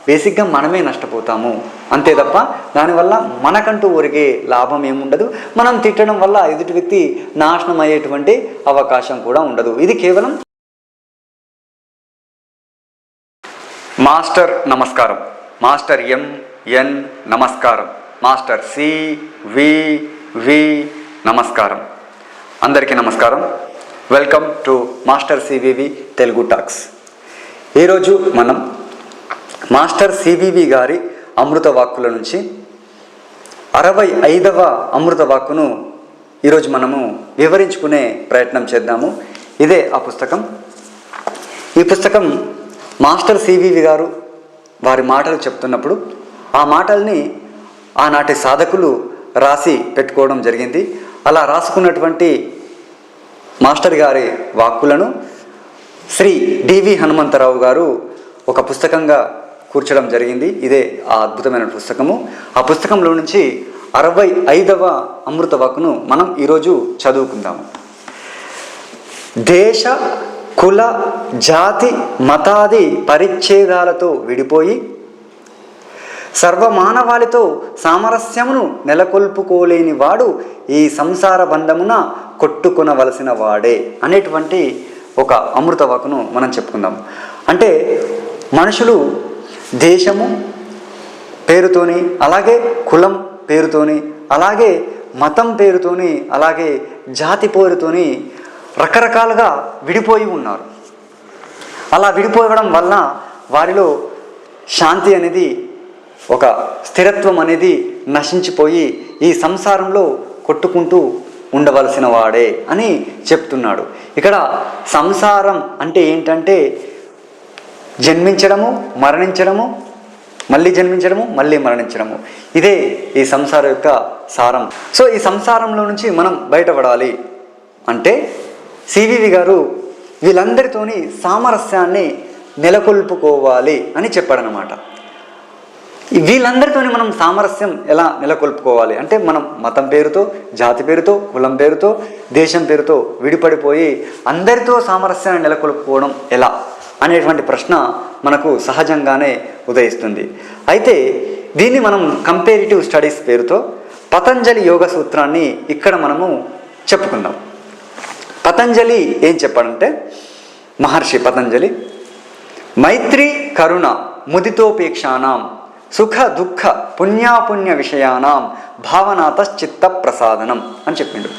బేసిక్గా మనమే నష్టపోతాము అంతే తప్ప దానివల్ల మనకంటూ ఒరిగే లాభం ఏముండదు. మనం తిట్టడం వల్ల ఎదుటి వ్యక్తి నాశనం అయ్యేటువంటి అవకాశం కూడా ఉండదు. ఇది కేవలం మాస్టర్ నమస్కారం, మాస్టర్ MN నమస్కారం, మాస్టర్ CV నమస్కారం. అందరికీ నమస్కారం. Welcome to master CVV Telugu talks. ఈరోజు మనం మాస్టర్ CVV గారి అమృత వాక్కుల నుంచి 65వ అమృత వాక్కును ఈరోజు మనము వివరించుకునే ప్రయత్నం చేద్దాము. ఇదే ఆ పుస్తకం. ఈ పుస్తకం మాస్టర్ CVV గారు వారి మాటలు చెప్తున్నప్పుడు ఆ మాటల్ని ఆనాటి సాధకులు రాసి పెట్టుకోవడం జరిగింది. అలా రాసుకున్నటువంటి మాస్టర్ గారి వాక్కులను శ్రీ DV హనుమంతరావు గారు ఒక పుస్తకంగా కూర్చడం జరిగింది. ఇదే ఆ అద్భుతమైన పుస్తకము. ఆ పుస్తకంలో నుంచి 65వ అమృత వాక్కును మనం ఈరోజు చదువుకుందాము. దేశ కుల జాతి మతాది పరిచ్ఛేదాలతో విడిపోయి సర్వమానవాళితో సామరస్యమును నెలకొల్పుకోలేని వాడు ఈ సంసార బంధమున కొట్టుకొనవలసిన వాడే అనేటువంటి ఒక అమృత వాక్కును మనం చెప్పుకుందాం. అంటే మనుషులు దేశము పేరుతోని, అలాగే కులం పేరుతోని, అలాగే మతం పేరుతోని, అలాగే జాతి పేరుతోని రకరకాలుగా విడిపోయి ఉన్నారు. అలా విడిపోవడం వల్ల వారిలో శాంతి అనేది, ఒక స్థిరత్వం అనేది నశించిపోయి ఈ సంసారంలో కొట్టుకుంటూ ఉండవలసిన వాడే అని చెప్తున్నాడు. ఇక్కడ సంసారం అంటే ఏంటంటే జన్మించడము, మరణించడము, మళ్ళీ జన్మించడము, మళ్ళీ మరణించడము. ఇదే ఈ సంసారం యొక్క సారం. సో ఈ సంసారంలో నుంచి మనం బయటపడాలి అంటే CVV గారు వీళ్ళందరితోని సామరస్యాన్ని నెలకొల్పుకోవాలి అని చెప్పాడనమాట. వీళ్ళందరితోని మనం సామరస్యం ఎలా నెలకొల్పుకోవాలి అంటే మనం మతం పేరుతో, జాతి పేరుతో, కులం పేరుతో, దేశం పేరుతో విడిపడిపోయి అందరితో సామరస్యాన్ని నెలకొల్పుకోవడం ఎలా అనేటువంటి ప్రశ్న మనకు సహజంగానే ఉదయిస్తుంది. అయితే దీన్ని మనం కంపేరిటివ్ స్టడీస్ పేరుతో పతంజలి యోగ సూత్రాన్ని ఇక్కడ మనము చెప్పుకుందాం. పతంజలి ఏం చెప్పాడంటే, మహర్షి పతంజలి మైత్రి కరుణ ముదితోపేక్షానాం సుఖ దుఃఖ పుణ్యాపుణ్య విషయానాం భావనాతశ్చిత్త ప్రసాదనం అని చెప్పిండు.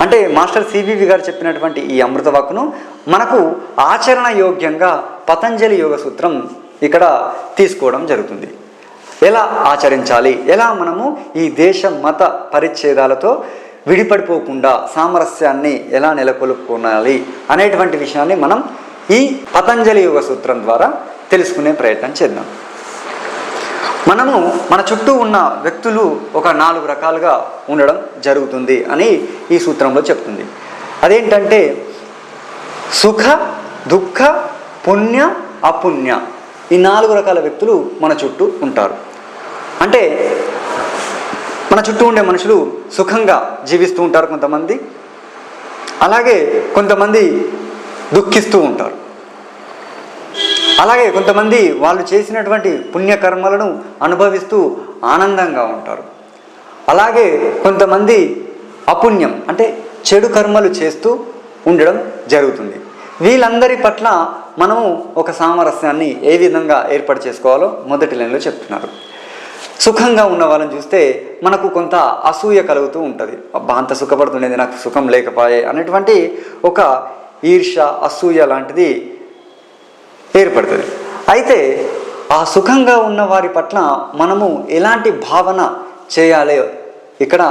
అంటే మాస్టర్ CVV గారు చెప్పినటువంటి ఈ అమృత వాక్కును మనకు ఆచరణ యోగ్యంగా పతంజలి యోగ సూత్రం ఇక్కడ తీసుకోవడం జరుగుతుంది. ఎలా ఆచరించాలి, ఎలా మనము ఈ దేశ మత పరిచ్ఛేదాలతో విడిపడిపోకుండా సామరస్యాన్ని ఎలా నెలకొల్పుకోవాలి అనేటువంటి విషయాన్ని మనం ఈ పతంజలి యోగ సూత్రం ద్వారా తెలుసుకునే ప్రయత్నం చేద్దాం. మనము మన చుట్టూ ఉన్న వ్యక్తులు ఒక 4 రకాలుగా ఉండడం జరుగుతుంది అని ఈ సూత్రంలో చెప్తుంది. అదేంటంటే సుఖ దుఃఖ పుణ్య అపుణ్య, ఈ 4 రకాల వ్యక్తులు మన చుట్టూ ఉంటారు. అంటే మన చుట్టూ ఉండే మనుషులు సుఖంగా జీవిస్తూ ఉంటారు కొంతమంది, అలాగే కొంతమంది దుఃఖిస్తూ ఉంటారు, అలాగే కొంతమంది వాళ్ళు చేసినటువంటి పుణ్యకర్మలను అనుభవిస్తూ ఆనందంగా ఉంటారు, అలాగే కొంతమంది అపుణ్యం అంటే చెడు కర్మలు చేస్తూ ఉండడం జరుగుతుంది. వీళ్ళందరి పట్ల మనము ఒక సామరస్యాన్ని ఏ విధంగా ఏర్పాటు చేసుకోవాలో మొదటి లైన్లో చెప్తున్నారు. సుఖంగా ఉన్న వాళ్ళని చూస్తే మనకు కొంత అసూయ కలుగుతూ ఉంటుంది. అబ్బా అంత సుఖపడుతుండేది, నాకు సుఖం లేకపోయే అనేటువంటి ఒక ఈర్ష్య, అసూయ లాంటిది ఏర్పడుతుంది. అయితే ఆ సుఖంగా ఉన్న వారి పట్ల మనము ఎలాంటి భావన చేయాలి ఇక్కడ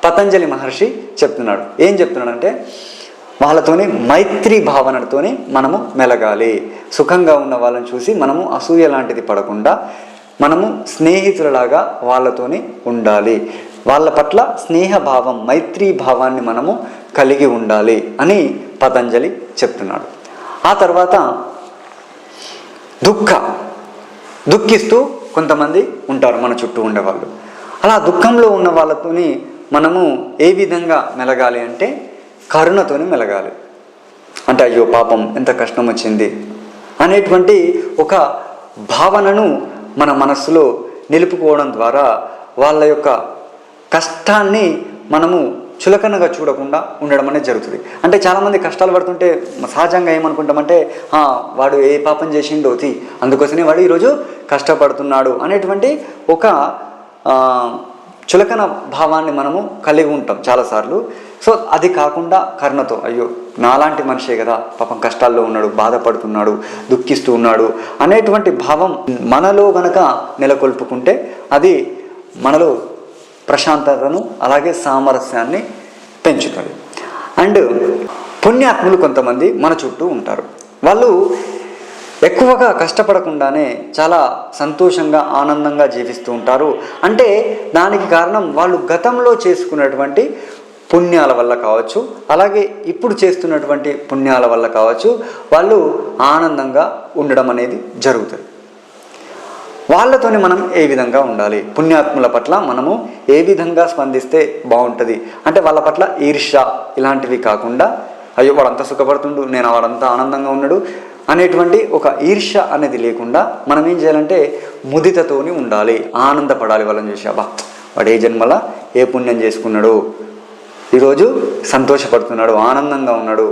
పతంజలి మహర్షి చెప్తున్నాడు. ఏం చెప్తున్నాడంటే వాళ్ళతోని మైత్రి భావనతోని మనము మెలగాలి. సుఖంగా ఉన్న వాళ్ళని చూసి మనము అసూయ లాంటిది పడకుండా మనము స్నేహితులలాగా వాళ్ళతోని ఉండాలి. వాళ్ళ పట్ల స్నేహభావం, మైత్రీ భావాన్ని మనము కలిగి ఉండాలి అని పతంజలి చెప్తున్నాడు. ఆ తర్వాత దుఃఖిస్తూ కొంతమంది ఉంటారు మన చుట్టూ ఉండేవాళ్ళు. అలా దుఃఖంలో ఉన్న వాళ్ళతోని మనము ఏ విధంగా మెలగాలి అంటే కరుణతోని మెలగాలి. అంటే అయ్యో పాపం ఎంత కష్టం వచ్చింది అనేటువంటి ఒక భావనను మన మనస్సులో నిలుపుకోవడం ద్వారా వాళ్ళ యొక్క కష్టాన్ని మనము చులకనగా చూడకుండా ఉండడం అనేది జరుగుతుంది. అంటే చాలామంది కష్టాలు పడుతుంటే సహజంగా ఏమనుకుంటామంటే వాడు ఏ పాపం చేసిండో అందుకోసమే వాడు ఈరోజు కష్టపడుతున్నాడు అనేటువంటి ఒక చులకన భావాన్ని మనము కలిగి ఉంటాం చాలాసార్లు. సో అది కాకుండా కరుణతో, అయ్యో నాలాంటి మనిషే కదా, పాపం కష్టాల్లో ఉన్నాడు, బాధపడుతున్నాడు, దుఃఖిస్తూ ఉన్నాడు అనేటువంటి భావం మనలో గనక నెలకొల్పుకుంటే అది మనలో ప్రశాంతతను అలాగే సామరస్యాన్ని పెంచుతుంది. అండ్ పుణ్యాత్ములు కొంతమంది మన చుట్టూ ఉంటారు. వాళ్ళు ఎక్కువగా కష్టపడకుండానే చాలా సంతోషంగా ఆనందంగా జీవిస్తూ ఉంటారు. అంటే దానికి కారణం వాళ్ళు గతంలో చేసుకున్నటువంటి పుణ్యాల వల్ల కావచ్చు, అలాగే ఇప్పుడు చేస్తున్నటువంటి పుణ్యాల వల్ల కావచ్చు, వాళ్ళు ఆనందంగా ఉండడం అనేది జరుగుతుంది. వాళ్ళతోని మనం ఏ విధంగా ఉండాలి, పుణ్యాత్ముల పట్ల మనము ఏ విధంగా స్పందిస్తే బాగుంటుంది అంటే వాళ్ళ పట్ల ఈర్ష్య ఇలాంటివి కాకుండా, అయ్యో వాడంతా సుఖపడుతుండు, నేను వాడంతా ఆనందంగా ఉన్నాడు అనేటువంటి ఒక ఈర్ష్య అనేది లేకుండా మనం ఏం చేయాలంటే ముదితతోని ఉండాలి, ఆనందపడాలి. వాళ్ళని చూసి అబ్బా వాడు ఏ జన్మల ఏ పుణ్యం చేసుకున్నాడు, ఈరోజు సంతోషపడుతున్నాడు, ఆనందంగా ఉన్నాడు,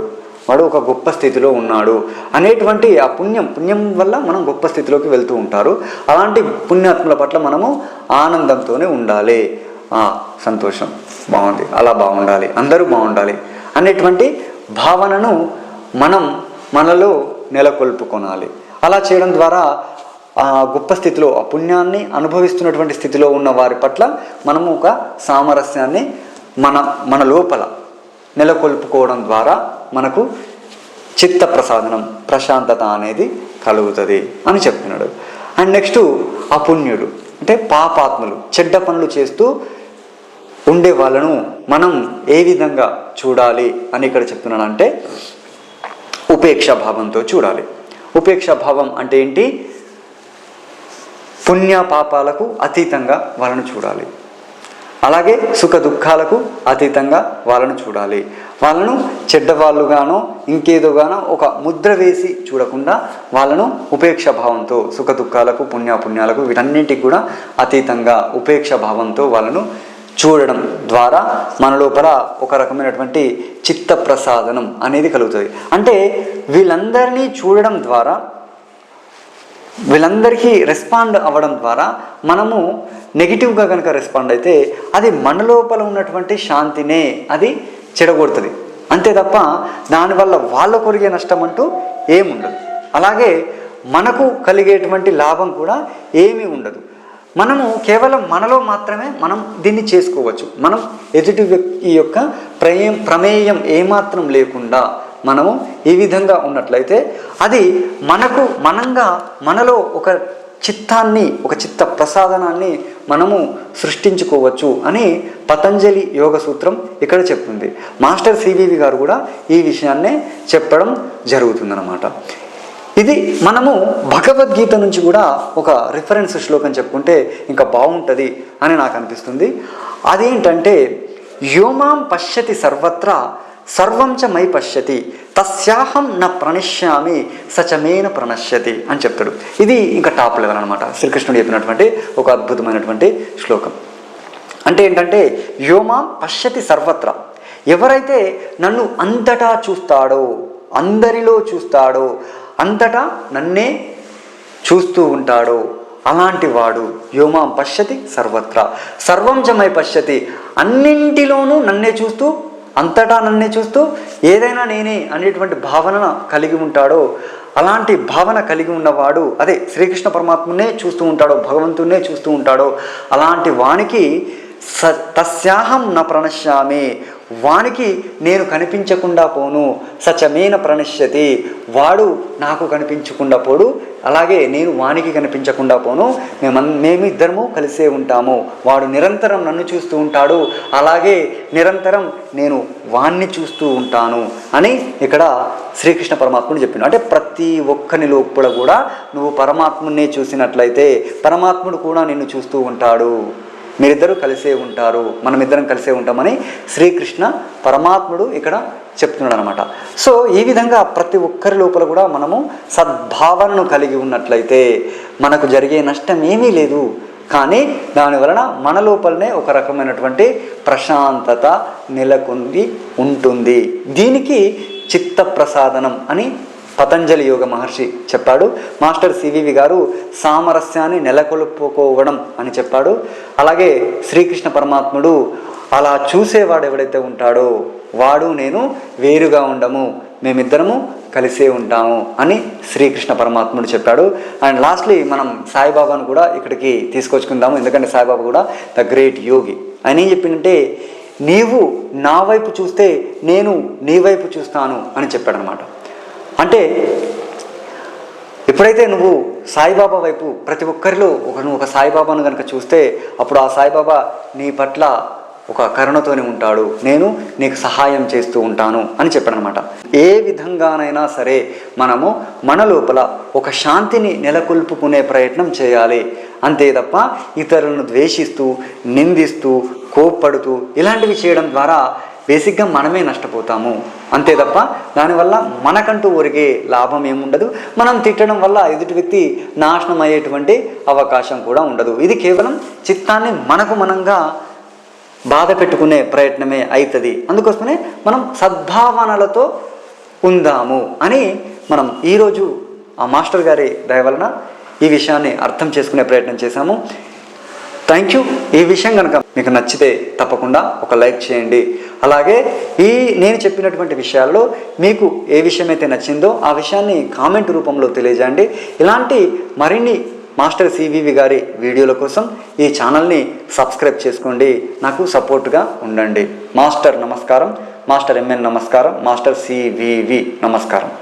వాడు ఒక గొప్ప స్థితిలో ఉన్నాడు అనేటువంటి ఆ పుణ్యం వల్ల మనం గొప్ప స్థితిలోకి వెళ్తూ ఉంటారు. అలాంటి పుణ్యాత్ముల పట్ల మనము ఆనందంతోనే ఉండాలి. సంతోషం బాగుంది, అలా బాగుండాలి, అందరూ బాగుండాలి అనేటువంటి భావనను మనం మనలో నెలకొల్పుకొనాలి. అలా చేయడం ద్వారా ఆ గొప్ప స్థితిలో ఆ పుణ్యాన్ని అనుభవిస్తున్నటువంటి స్థితిలో ఉన్న వారి పట్ల మనము ఒక సామరస్యాన్ని మన లోపల నెలకొల్పుకోవడం ద్వారా మనకు చిత్త ప్రసాదనం, ప్రశాంతత అనేది కలుగుతుంది అని చెప్తున్నాడు. అండ్ నెక్స్ట్ అపుణ్యులు అంటే పాపాత్ములు, చెడ్డ పనులు చేస్తూ ఉండే వాళ్ళను మనం ఏ విధంగా చూడాలి అని ఇక్కడ చెప్తున్నాడు అంటే ఉపేక్ష భావంతో చూడాలి. ఉపేక్ష భావం అంటే ఏంటి? పుణ్య పాపాలకు అతీతంగా వాళ్ళను చూడాలి, అలాగే సుఖ దుఃఖాలకు అతీతంగా వాళ్ళను చూడాలి. వాళ్ళను చెడ్డవాళ్ళుగానో ఇంకేదోగానో ఒక ముద్ర వేసి చూడకుండా వాళ్ళను ఉపేక్ష భావంతో సుఖ దుఃఖాలకు పుణ్యాపుణ్యాలకు వీటన్నింటికి కూడా అతీతంగా ఉపేక్ష భావంతో వాళ్ళను చూడడం ద్వారా మన లోపల ఒక రకమైనటువంటి చిత్త ప్రసాదనం అనేది కలుగుతుంది. అంటే వీళ్ళందరినీ చూడడం ద్వారా, వీళ్ళందరికీ రెస్పాండ్ అవ్వడం ద్వారా మనము నెగిటివ్గా కనుక రెస్పాండ్ అయితే అది మన లోపల ఉన్నటువంటి శాంతినే అది చెడగొడుతుంది. అంతే తప్ప దానివల్ల వాళ్ళ కొరిగే నష్టం అంటూ ఏముండదు. అలాగే మనకు కలిగేటువంటి లాభం కూడా ఏమీ ఉండదు. మనము కేవలం మనలో మాత్రమే మనం దీన్ని చేసుకోవచ్చు. మనం ఎదుటి వ్యక్తి యొక్క ప్రమేయం ఏమాత్రం లేకుండా మనము ఈ విధంగా ఉన్నట్లయితే అది మనలో ఒక చిత్తాన్ని, ఒక చిత్త ప్రసాదనాన్ని మనము సృష్టించుకోవచ్చు అని పతంజలి యోగ సూత్రం ఇక్కడ చెప్తుంది. మాస్టర్ సివివి గారు కూడా ఈ విషయాన్నే చెప్పడం జరుగుతుందన్నమాట. ఇది మనము భగవద్గీత నుంచి కూడా ఒక రిఫరెన్స్ శ్లోకం చెప్పుకుంటే ఇంకా బాగుంటుంది అని నాకు అనిపిస్తుంది. అదేంటంటే యోమాం పశ్యతి సర్వత్ర సర్వం చ మై పశ్యతి తస్యాహం న ప్రణశ్యామి సచమేన ప్రణశ్యతి అని చెప్తాడు. ఇది ఇంకా టాప్ లెవెల్ అనమాట. శ్రీకృష్ణుడు చెప్పినటువంటి ఒక అద్భుతమైనటువంటి శ్లోకం. అంటే ఏంటంటే యోమాం పశ్యతి సర్వత్ర, ఎవరైతే నన్ను అంతటా చూస్తాడో, అందరిలో చూస్తాడో, అంతటా నన్నే చూస్తూ ఉంటాడో అలాంటి వాడు యోమాం పశ్యతి సర్వత్ర సర్వం చ మై పశ్యతి, అన్నింటిలోనూ నన్నే చూస్తూ, అంతటా నన్నే చూస్తూ ఏదైనా నేనే అనేటువంటి భావన కలిగి ఉంటాడో, అలాంటి భావన కలిగి ఉన్నవాడు, అదే శ్రీకృష్ణ పరమాత్మనే చూస్తూ ఉంటాడో, భగవంతునే చూస్తూ ఉంటాడో అలాంటి వానికి తస్యాహం న ప్రణశ్యామి, వానికి నేను కనిపించకుండా పోను, సచమేన ప్రణశ్యతి, వాడు నాకు కనిపించకుండా పోడు, అలాగే నేను వానికి కనిపించకుండా పోను, మేమిద్దరము కలిసే ఉంటాము. వాడు నిరంతరం నన్ను చూస్తూ ఉంటాడు, అలాగే నిరంతరం నేను వాణ్ణి చూస్తూ ఉంటాను అని ఇక్కడ శ్రీకృష్ణ పరమాత్ముడు చెప్పిండు. అంటే ప్రతి ఒక్కని లోపల కూడా నువ్వు పరమాత్మునే చూసినట్లయితే పరమాత్ముడు కూడా నిన్ను చూస్తూ ఉంటాడు. మీరిద్దరూ కలిసే ఉంటారు, మనమిద్దరం కలిసే ఉంటామని శ్రీకృష్ణ పరమాత్ముడు ఇక్కడ చెప్తున్నాడు అనమాట. సో ఈ విధంగా ప్రతి ఒక్కరి లోపల కూడా మనము సద్భావనను కలిగి ఉన్నట్లయితే మనకు జరిగే నష్టం ఏమీ లేదు. కానీ దాని వలన మన లోపలనే ఒక రకమైనటువంటి ప్రశాంతత నెలకొంది ఉంటుంది. దీనికి చిత్త ప్రసాదనం అని పతంజలి యోగ మహర్షి చెప్పాడు. మాస్టర్ సివివి గారు సామరస్యాన్ని నెలకొల్పుకోవడం అని చెప్పాడు. అలాగే శ్రీకృష్ణ పరమాత్ముడు అలా చూసేవాడు ఎవడైతే ఉంటాడో వాడు నేను వేరుగా ఉండము, మేమిద్దరము కలిసే ఉంటాము అని శ్రీకృష్ణ పరమాత్ముడు చెప్పాడు. అండ్ లాస్ట్లీ మనం సాయిబాబాను కూడా ఇక్కడికి తీసుకొచ్చుకుందాము. ఎందుకంటే సాయిబాబా కూడా ద గ్రేట్ యోగి. ఆయన ఏం చెప్పిందంటే, నీవు నా వైపు చూస్తే నేను నీ వైపు చూస్తాను అని చెప్పాడు అనమాట. అంటే ఎప్పుడైతే నువ్వు సాయిబాబా వైపు ప్రతి ఒక్కరిలో నువ్వు ఒక సాయిబాబాను కనుక చూస్తే అప్పుడు ఆ సాయిబాబా నీ పట్ల ఒక కరుణతోనే ఉంటాడు, నేను నీకు సహాయం చేస్తూ ఉంటాను అని చెప్పాడనమాట. ఏ విధంగానైనా సరే మనము మన లోపల ఒక శాంతిని నెలకొల్పుకునే ప్రయత్నం చేయాలి. అంతే తప్ప ఇతరులను ద్వేషిస్తూ నిందిస్తూ కోప్పడుతూ ఇలాంటివి చేయడం ద్వారా బేసిక్గా మనమే నష్టపోతాము. అంతే తప్ప దానివల్ల మనకంటూ ఒరిగే లాభం ఏముండదు. మనం తిట్టడం వల్ల ఎదుటి వ్యక్తి నాశనం అయ్యేటువంటి అవకాశం కూడా ఉండదు. ఇది కేవలం చిత్తాన్ని మనకు మనంగా బాధ పెట్టుకునే ప్రయత్నమే అవుతుంది. అందుకోసమే మనం సద్భావనలతో ఉందాము అని మనం ఈరోజు ఆ మాస్టర్ గారి దయ వలన ఈ విషయాన్ని అర్థం చేసుకునే ప్రయత్నం చేశాము. Thank you. ఈ విషయం కనుక మీకు నచ్చితే తప్పకుండా ఒక లైక్ చేయండి. అలాగే నేను చెప్పినటువంటి విషయాల్లో మీకు ఏ విషయం అయితే నచ్చిందో ఆ విషయాన్ని కామెంట్ రూపంలో తెలియజేయండి. ఇలాంటి మరిన్ని మాస్టర్ సివివి గారి వీడియోల కోసం ఈ ఛానల్ని సబ్స్క్రైబ్ చేసుకోండి, నాకు సపోర్ట్గా ఉండండి. మాస్టర్ నమస్కారం, మాస్టర్ ఎంఎన్ నమస్కారం, మాస్టర్ సివివి నమస్కారం.